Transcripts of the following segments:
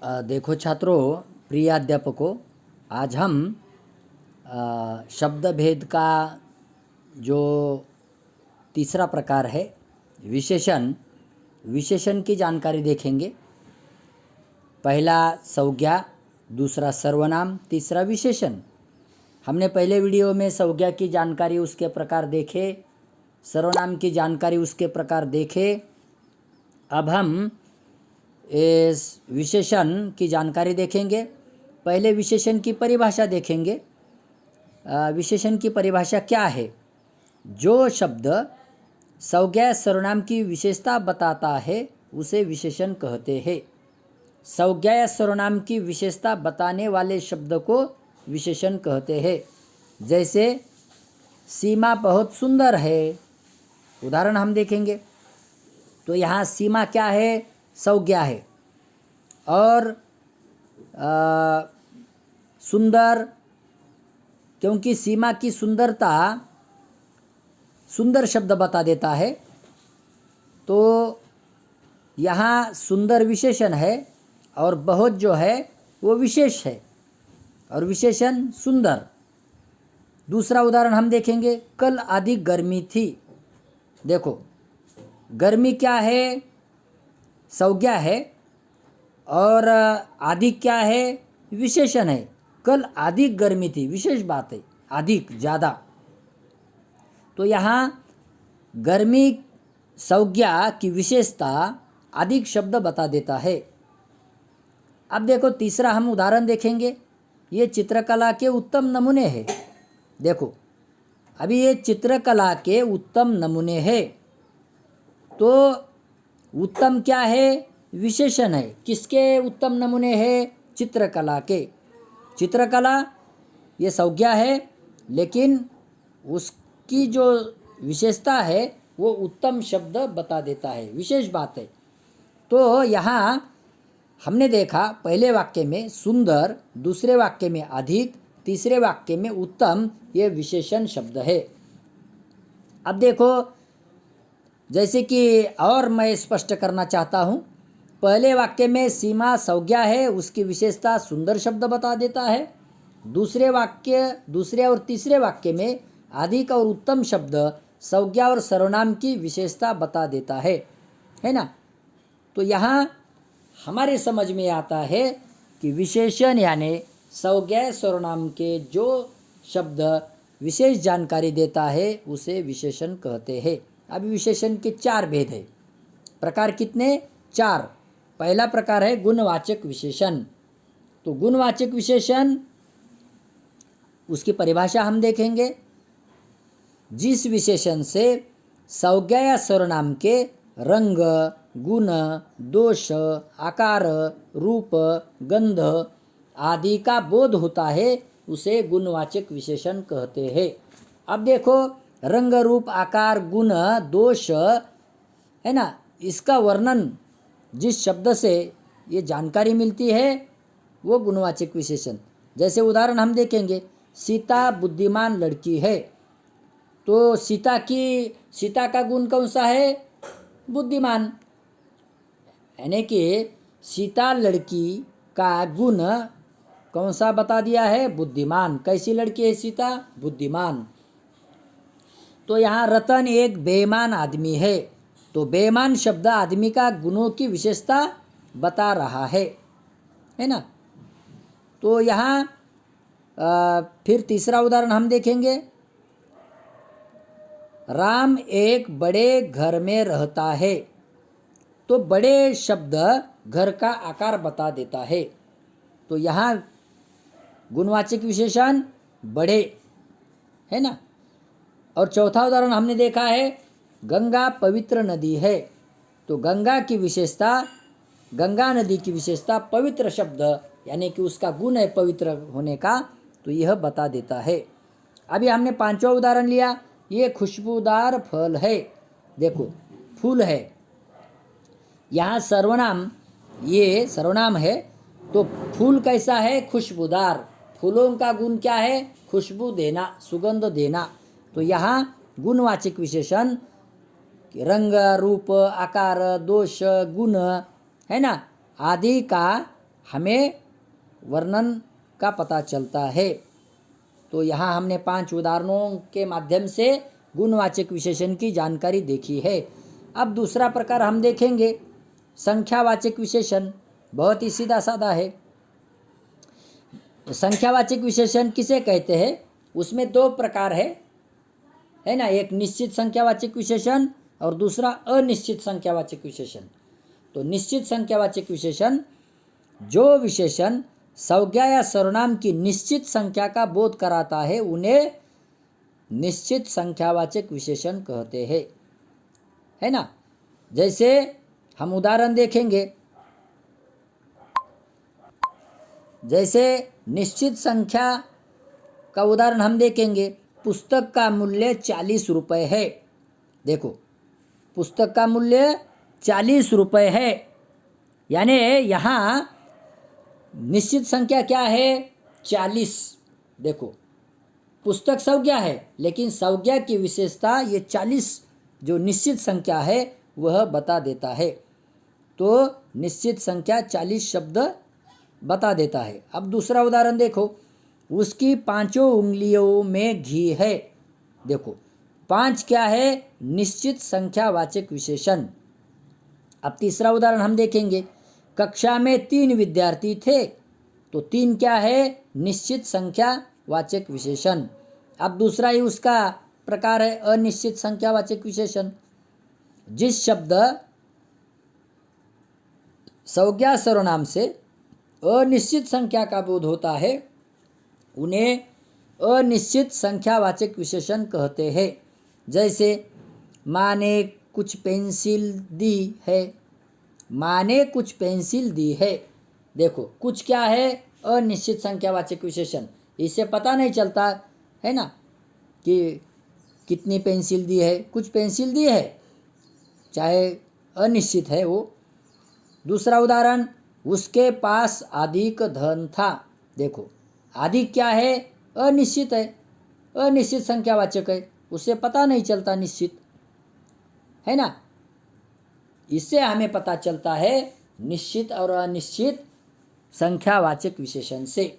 देखो छात्रों, प्रिय अध्यापकों, आज हम शब्द भेद का जो तीसरा प्रकार है विशेषण विशेषण की जानकारी देखेंगे। पहला संज्ञा, दूसरा सर्वनाम, तीसरा विशेषण। हमने पहले वीडियो में संज्ञा की जानकारी उसके प्रकार देखे, सर्वनाम की जानकारी उसके प्रकार देखे। अब हम इस विशेषण की जानकारी देखेंगे। पहले विशेषण की परिभाषा देखेंगे। विशेषण की परिभाषा क्या है? जो शब्द संज्ञा सर्वनाम की विशेषता बताता है उसे विशेषण कहते हैं। संज्ञा या सर्वनाम की विशेषता बताने वाले शब्द को विशेषण कहते हैं। जैसे सीमा बहुत सुंदर है, उदाहरण हम देखेंगे। तो यहाँ सीमा क्या है? संज्ञा है। और सुंदर, क्योंकि सीमा की सुंदरता सुंदर शब्द बता देता है, तो यहाँ सुंदर विशेषण है और बहुत जो है वो विशेष है और विशेषण सुंदर। दूसरा उदाहरण हम देखेंगे, कल अधिक गर्मी थी। देखो, गर्मी क्या है? संज्ञा है और अधिक क्या है? विशेषण है। कल अधिक गर्मी थी, विशेष बात है, अधिक, ज़्यादा। तो यहाँ गर्मी संज्ञा की विशेषता अधिक शब्द बता देता है। अब देखो, तीसरा हम उदाहरण देखेंगे। ये चित्रकला के उत्तम नमूने हैं। देखो, अभी ये चित्रकला के उत्तम नमूने हैं। तो उत्तम क्या है? विशेषण है। किसके उत्तम नमूने हैं? चित्रकला के। चित्रकला ये संज्ञा है, लेकिन उसकी जो विशेषता है वो उत्तम शब्द बता देता है, विशेष बात है। तो यहाँ हमने देखा पहले वाक्य में सुंदर, दूसरे वाक्य में अधिक, तीसरे वाक्य में उत्तम, ये विशेषण शब्द है। अब देखो, जैसे कि और मैं स्पष्ट करना चाहता हूँ, पहले वाक्य में सीमा संज्ञा है, उसकी विशेषता सुंदर शब्द बता देता है। दूसरे और तीसरे वाक्य में अधिक और उत्तम शब्द संज्ञा और सर्वनाम की विशेषता बता देता है ना। तो यहाँ हमारे समझ में आता है कि विशेषण यानी संज्ञा सर्वनाम के जो शब्द विशेष जानकारी देता है उसे विशेषण कहते हैं। अभी विशेषण के 4 भेद है। प्रकार कितने? 4। पहला प्रकार है गुणवाचक विशेषण। तो गुणवाचक विशेषण, उसकी परिभाषा हम देखेंगे। जिस विशेषण से संज्ञा या सर्वनाम के रंग, गुण, दोष, आकार, रूप, गंध आदि का बोध होता है उसे गुणवाचक विशेषण कहते हैं। अब देखो, रंग, रूप, आकार, गुण, दोष है ना, इसका वर्णन जिस शब्द से ये जानकारी मिलती है वो गुणवाचक विशेषण। जैसे उदाहरण हम देखेंगे, सीता बुद्धिमान लड़की है। तो सीता का गुण कौन सा है? बुद्धिमान। यानी कि सीता लड़की का गुण कौन सा बता दिया है? बुद्धिमान। कैसी लड़की है सीता? बुद्धिमान। तो यहाँ रतन एक बेईमान आदमी है। तो बेईमान शब्द आदमी का गुणों की विशेषता बता रहा है ना। तो यहाँ फिर तीसरा उदाहरण हम देखेंगे, राम एक बड़े घर में रहता है। तो बड़े शब्द घर का आकार बता देता है। तो यहाँ गुणवाचक विशेषण बड़े है ना। और चौथा उदाहरण हमने देखा है, गंगा पवित्र नदी है। तो गंगा नदी की विशेषता पवित्र शब्द यानी कि उसका गुण है पवित्र होने का, तो यह बता देता है। अभी हमने 5वां उदाहरण लिया, ये खुशबूदार फल है। देखो, फूल है। यहाँ ये सर्वनाम है। तो फूल कैसा है? खुशबूदार। फूलों का गुण क्या है? खुशबू देना, सुगंध देना। तो यहाँ गुणवाचक विशेषण रंग, रूप, आकार, दोष, गुण है ना आदि का हमें वर्णन का पता चलता है। तो यहाँ हमने 5 उदाहरणों के माध्यम से गुणवाचक विशेषण की जानकारी देखी है। अब दूसरा प्रकार हम देखेंगे संख्यावाचक विशेषण। बहुत ही सीधा साधा है। संख्यावाचक विशेषण किसे कहते हैं? उसमें 2 प्रकार है ना, एक निश्चित संख्यावाचक विशेषण और दूसरा अनिश्चित संख्यावाचक विशेषण। तो निश्चित संख्यावाचक विशेषण, जो विशेषण संज्ञा या सर्वनाम की निश्चित संख्या का बोध कराता है उन्हें निश्चित संख्यावाचक विशेषण कहते हैं, है ना। जैसे हम उदाहरण देखेंगे, जैसे निश्चित संख्या का उदाहरण हम देखेंगे, पुस्तक का मूल्य 40 रुपये है। देखो, पुस्तक का मूल्य 40 रुपये है, यानी यहाँ निश्चित संख्या क्या है? 40। देखो, पुस्तक संज्ञा है लेकिन संज्ञा की विशेषता ये 40 जो निश्चित संख्या है वह बता देता है। तो निश्चित संख्या 40 शब्द बता देता है। अब दूसरा उदाहरण देखो, उसकी 5 उंगलियों में घी है। देखो, 5 क्या है? निश्चित संख्यावाचक विशेषण। अब तीसरा उदाहरण हम देखेंगे, कक्षा में 3 विद्यार्थी थे। तो 3 क्या है? निश्चित संख्यावाचक विशेषण। अब दूसरा ही उसका प्रकार है अनिश्चित संख्यावाचक विशेषण। जिस शब्द संज्ञा सर्वनाम से अनिश्चित संख्या का बोध होता है उन्हें अनिश्चित संख्यावाचक विशेषण कहते हैं। जैसे माँ ने कुछ पेंसिल दी है। माँ ने कुछ पेंसिल दी है। देखो, कुछ क्या है? अनिश्चित संख्यावाचक विशेषण। इससे पता नहीं चलता है ना कि कितनी पेंसिल दी है। कुछ पेंसिल दी है, चाहे अनिश्चित है वो। दूसरा उदाहरण, उसके पास अधिक धन था। देखो, अधिक क्या है? अनिश्चित है, अनिश्चित संख्यावाचक है, उससे पता नहीं चलता निश्चित, है ना। इससे हमें पता चलता है निश्चित और अनिश्चित संख्यावाचक विशेषण से।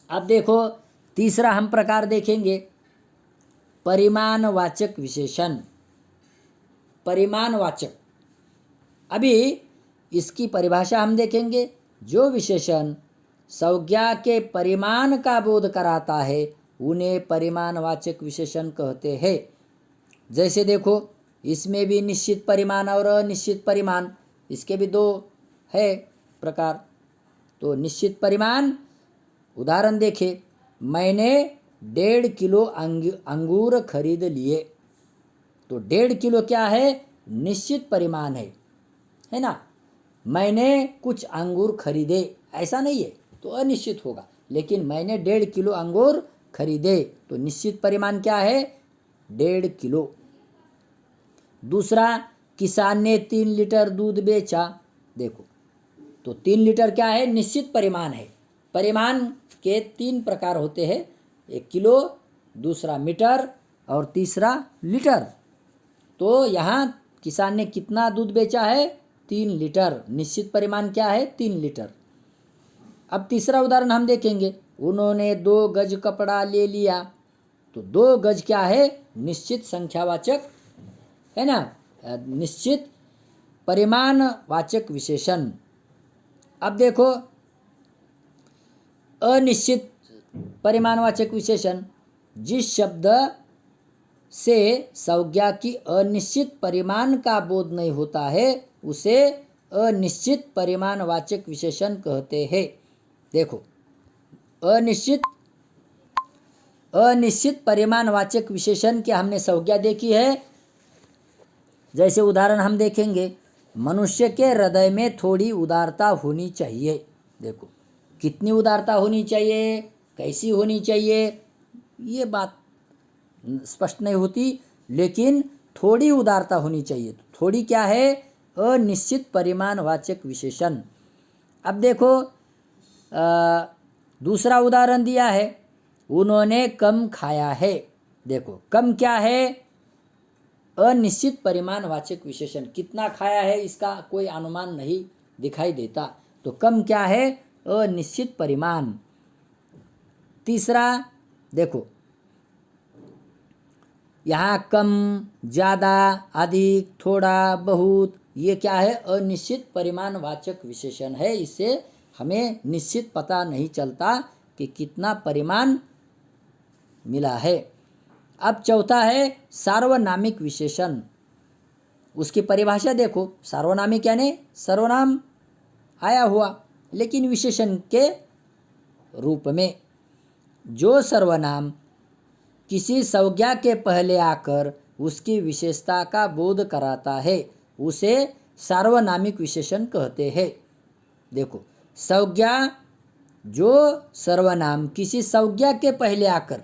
अब देखो, तीसरा हम प्रकार देखेंगे परिमाणवाचक विशेषण। परिमाणवाचक, अभी इसकी परिभाषा हम देखेंगे। जो विशेषण संज्ञा के परिमाण का बोध कराता है उन्हें परिमाणवाचक विशेषण कहते हैं। जैसे देखो, इसमें भी निश्चित परिमाण और अनिश्चित परिमाण, इसके भी 2 है प्रकार। तो निश्चित परिमाण, उदाहरण देखें, मैंने 1.5 किलो अंगूर खरीद लिए। तो 1.5 किलो क्या है? निश्चित परिमाण है ना। मैंने कुछ अंगूर खरीदे, ऐसा नहीं है तो अनिश्चित होगा, लेकिन मैंने 1.5 किलो अंगूर खरीदे तो निश्चित परिमाण क्या है? 1.5 किलो। दूसरा, किसान ने 3 लीटर दूध बेचा। देखो, तो 3 लीटर क्या है? निश्चित परिमाण है। परिमाण के 3 प्रकार होते हैं, एक किलो, दूसरा मीटर और तीसरा लीटर। तो यहाँ किसान ने कितना दूध बेचा है? 3 लीटर। निश्चित परिमाण क्या है? 3 लीटर। अब तीसरा उदाहरण हम देखेंगे, उन्होंने 2 गज कपड़ा ले लिया। तो 2 गज क्या है? निश्चित संख्यावाचक, है ना, निश्चित परिमाणवाचक विशेषण। अब देखो, अनिश्चित परिमाणवाचक विशेषण, जिस शब्द से संज्ञा की अनिश्चित परिमाण का बोध नहीं होता है उसे अनिश्चित परिमाणवाचक विशेषण कहते हैं। देखो, अनिश्चित परिमाणवाचक विशेषण की हमने संज्ञा देखी है। जैसे उदाहरण हम देखेंगे, मनुष्य के हृदय में थोड़ी उदारता होनी चाहिए। देखो, कितनी उदारता होनी चाहिए, कैसी होनी चाहिए, ये बात स्पष्ट नहीं होती, लेकिन थोड़ी उदारता होनी चाहिए। तो थोड़ी क्या है? अनिश्चित परिमाणवाचक विशेषण। अब देखो, दूसरा उदाहरण दिया है, उन्होंने कम खाया है। देखो, कम क्या है? अनिश्चित परिमाणवाचक विशेषण। कितना खाया है इसका कोई अनुमान नहीं दिखाई देता, तो कम क्या है? अनिश्चित परिमाण। तीसरा देखो, यहाँ कम, ज़्यादा, अधिक, थोड़ा, बहुत, ये क्या है? अनिश्चित परिमाणवाचक विशेषण है। इससे हमें निश्चित पता नहीं चलता कि कितना परिमाण मिला है। अब चौथा है सार्वनामिक विशेषण। उसकी परिभाषा देखो। सार्वनामिक यानी सर्वनाम आया हुआ लेकिन विशेषण के रूप में। जो सर्वनाम किसी संज्ञा के पहले आकर उसकी विशेषता का बोध कराता है उसे सार्वनामिक विशेषण कहते हैं। देखो, संज्ञा, जो सर्वनाम किसी संज्ञा के पहले आकर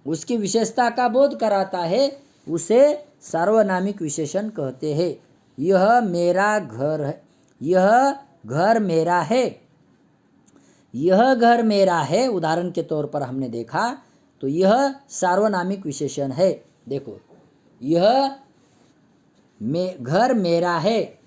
उसकी विशेषता का बोध कराता है उसे सार्वनामिक विशेषण कहते हैं। यह मेरा घर है, यह घर मेरा है, यह घर मेरा है, उदाहरण के तौर पर हमने देखा तो यह सार्वनामिक विशेषण है। देखो, यह घर मेरा है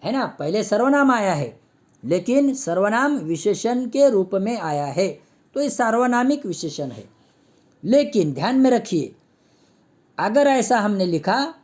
ना, पहले सर्वनाम आया है लेकिन सर्वनाम विशेषण के रूप में आया है तो ये सार्वनामिक विशेषण है। लेकिन ध्यान में रखिए, अगर ऐसा हमने लिखा,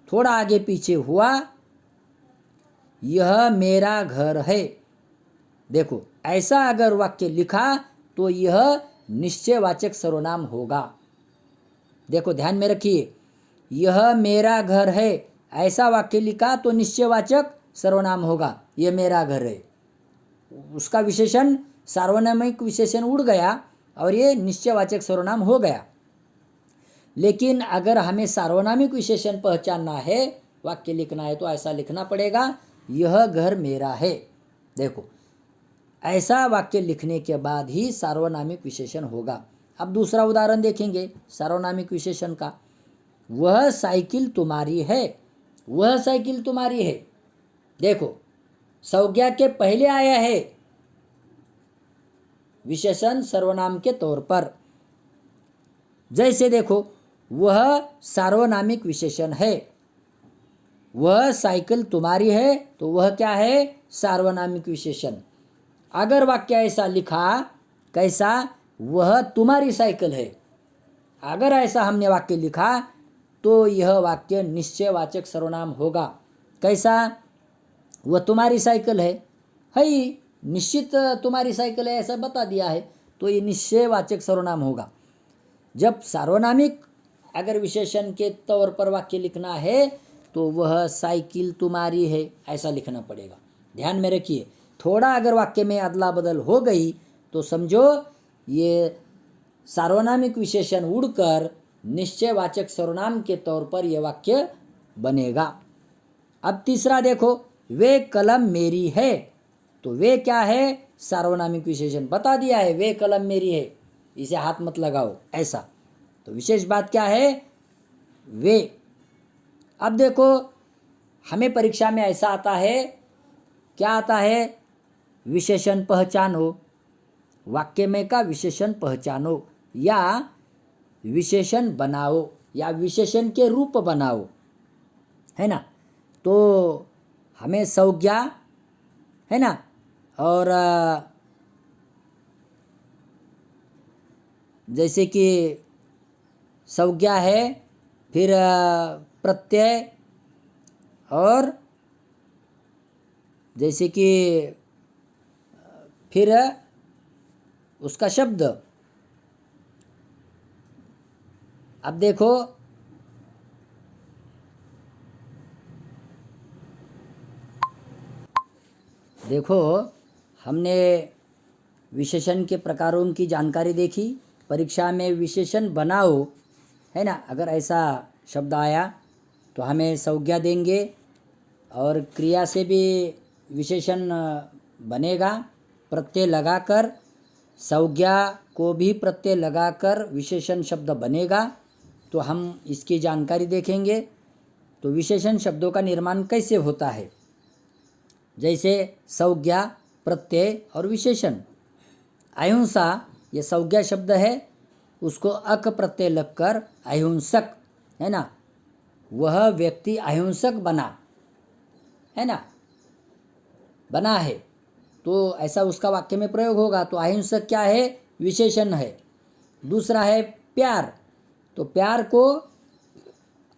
थोड़ा आगे पीछे हुआ, यह मेरा घर है, देखो ऐसा अगर वाक्य लिखा तो यह निश्चयवाचक सर्वनाम होगा। देखो ध्यान में रखिए, यह मेरा घर है, ऐसा वाक्य लिखा तो निश्चयवाचक सर्वनाम होगा, यह मेरा घर है। उसका विशेषण, सार्वनामिक विशेषण उड़ गया और ये निश्चयवाचक सर्वनाम हो गया। लेकिन अगर हमें सार्वनामिक विशेषण पहचानना है, वाक्य लिखना है, तो ऐसा लिखना पड़ेगा, यह घर मेरा है। देखो, ऐसा वाक्य लिखने के बाद ही सार्वनामिक विशेषण होगा। अब दूसरा उदाहरण देखेंगे सार्वनामिक विशेषण का। वह साइकिल तुम्हारी है, वह साइकिल तुम्हारी है। देखो, संज्ञा के पहले आया है विशेषण सर्वनाम के तौर पर। जैसे देखो, वह सार्वनामिक विशेषण है, वह साइकिल तुम्हारी है, तो वह क्या है? सार्वनामिक विशेषण। अगर वाक्य ऐसा लिखा, कैसा? वह तुम्हारी साइकिल है, अगर ऐसा हमने वाक्य लिखा तो यह वाक्य निश्चयवाचक सर्वनाम होगा। कैसा? वह तुम्हारी साइकिल है ही, निश्चित तुम्हारी साइकिल है ऐसा बता दिया है तो ये निश्चयवाचक सर्वनाम होगा। जब सार्वनामिक अगर विशेषण के तौर पर वाक्य लिखना है तो वह साइकिल तुम्हारी है ऐसा लिखना पड़ेगा। ध्यान में रखिए, थोड़ा अगर वाक्य में अदला बदल हो गई तो समझो ये सार्वनामिक विशेषण उड़कर निश्चयवाचक सर्वनाम के तौर पर यह वाक्य बनेगा। अब तीसरा देखो, वे कलम मेरी है, तो वे क्या है? सार्वनामिक विशेषण बता दिया है, वे कलम मेरी है, इसे हाथ मत लगाओ ऐसा। तो विशेष बात क्या है? वे। अब देखो, हमें परीक्षा में ऐसा आता है, क्या आता है? विशेषण पहचानो, वाक्य में का विशेषण पहचानो या विशेषण बनाओ या विशेषण के रूप बनाओ, है ना। तो हमें संज्ञा, है ना, और जैसे कि संज्ञा है, फिर प्रत्यय, और जैसे कि फिर उसका शब्द। अब देखो, हमने विशेषण के प्रकारों की जानकारी देखी। परीक्षा में विशेषण बनाओ, है ना, अगर ऐसा शब्द आया तो हमें संज्ञा देंगे और क्रिया से भी विशेषण बनेगा, प्रत्यय लगाकर, संज्ञा को भी प्रत्यय लगाकर विशेषण शब्द बनेगा। तो हम इसकी जानकारी देखेंगे। तो विशेषण शब्दों का निर्माण कैसे होता है, जैसे संज्ञा, प्रत्यय और विशेषण। अहिंसा ये संज्ञा शब्द है, उसको अक प्रत्यय लगकर अहिंसक, है ना, वह व्यक्ति अहिंसक बना, है ना। बना है, तो ऐसा उसका वाक्य में प्रयोग होगा। तो अहिंसक क्या है? विशेषण है। दूसरा है प्यार, तो प्यार को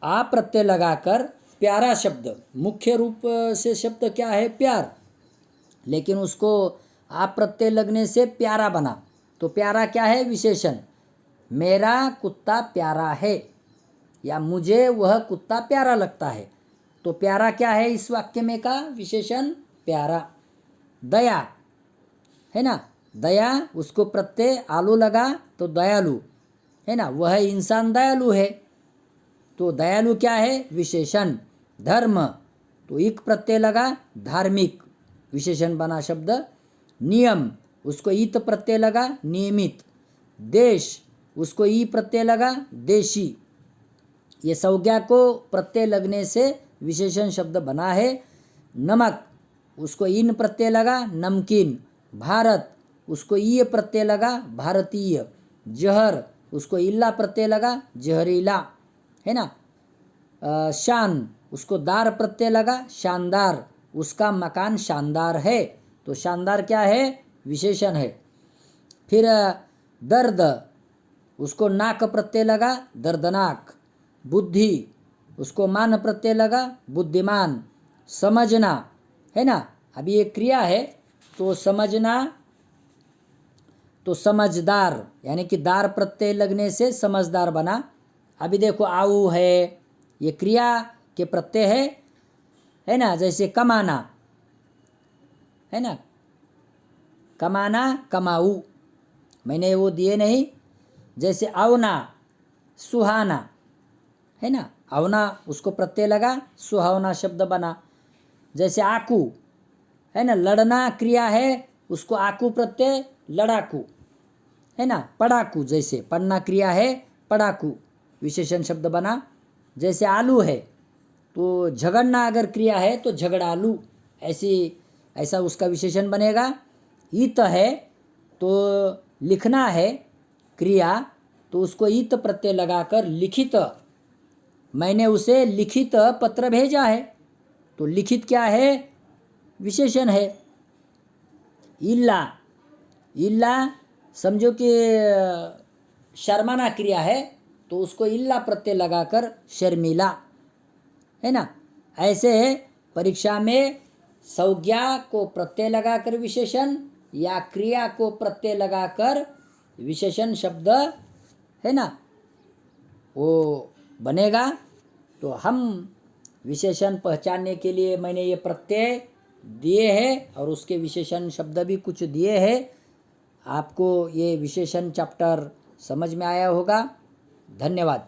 आ प्रत्यय लगाकर प्यारा शब्द, मुख्य रूप से शब्द क्या है? प्यार, लेकिन उसको आ प्रत्यय लगने से प्यारा बना, तो प्यारा क्या है? विशेषण। मेरा कुत्ता प्यारा है, या मुझे वह कुत्ता प्यारा लगता है, तो प्यारा क्या है इस वाक्य में का? विशेषण प्यारा। दया है ना, दया उसको प्रत्यय आलू लगा तो दयालु है ना, वह इंसान दयालु है, तो दयालु क्या है? विशेषण। धर्म, तो इक प्रत्यय लगा धार्मिक, विशेषण बना शब्द। नियम, उसको ईत प्रत्यय लगा नियमित। देश, उसको ई प्रत्यय लगा देशी। ये संज्ञा को प्रत्यय लगने से विशेषण शब्द बना है। नमक, उसको इन प्रत्यय लगा नमकीन। भारत, उसको ई प्रत्यय लगा भारतीय। जहर, उसको इल्ला प्रत्यय लगा जहरीला है ना। शान, उसको दार प्रत्यय लगा शानदार, उसका मकान शानदार है, तो शानदार क्या है? विशेषण है। फिर दर्द, उसको नाक प्रत्यय लगा दर्दनाक। बुद्धि, उसको मान प्रत्यय लगा बुद्धिमान। समझना है ना, अभी ये क्रिया है, तो समझना तो समझदार, यानी कि दार प्रत्यय लगने से समझदार बना। अभी देखो आऊ है, ये क्रिया के प्रत्यय है ना, जैसे कमाना है ना, कमाना कमाऊ, मैंने वो दिए नहीं। जैसे आवना सुहाना है ना, आवना उसको प्रत्यय लगा सुहावना शब्द बना। जैसे आकू है ना, लड़ना क्रिया है, उसको आकू प्रत्यय लड़ाकू है ना। पढ़ाकू, जैसे पढ़ना क्रिया है पढ़ाकू, विशेषण शब्द बना। जैसे आलू है, तो झगड़ना अगर क्रिया है तो झगड़ालू, ऐसा उसका विशेषण बनेगा। ईत है तो लिखना है क्रिया, तो उसको ईत प्रत्यय लगाकर लिखित, मैंने उसे लिखित पत्र भेजा है, तो लिखित क्या है? विशेषण है। इल्ला, इल्ला समझो कि शर्माना क्रिया है, तो उसको इल्ला प्रत्यय लगाकर शर्मिला है ना। ऐसे परीक्षा में संज्ञा को प्रत्यय लगाकर विशेषण, या क्रिया को प्रत्यय लगाकर विशेषण शब्द है ना, वो बनेगा। तो हम विशेषण पहचानने के लिए मैंने ये प्रत्यय दिए हैं और उसके विशेषण शब्द भी कुछ दिए हैं। आपको ये विशेषण चैप्टर समझ में आया होगा। धन्यवाद।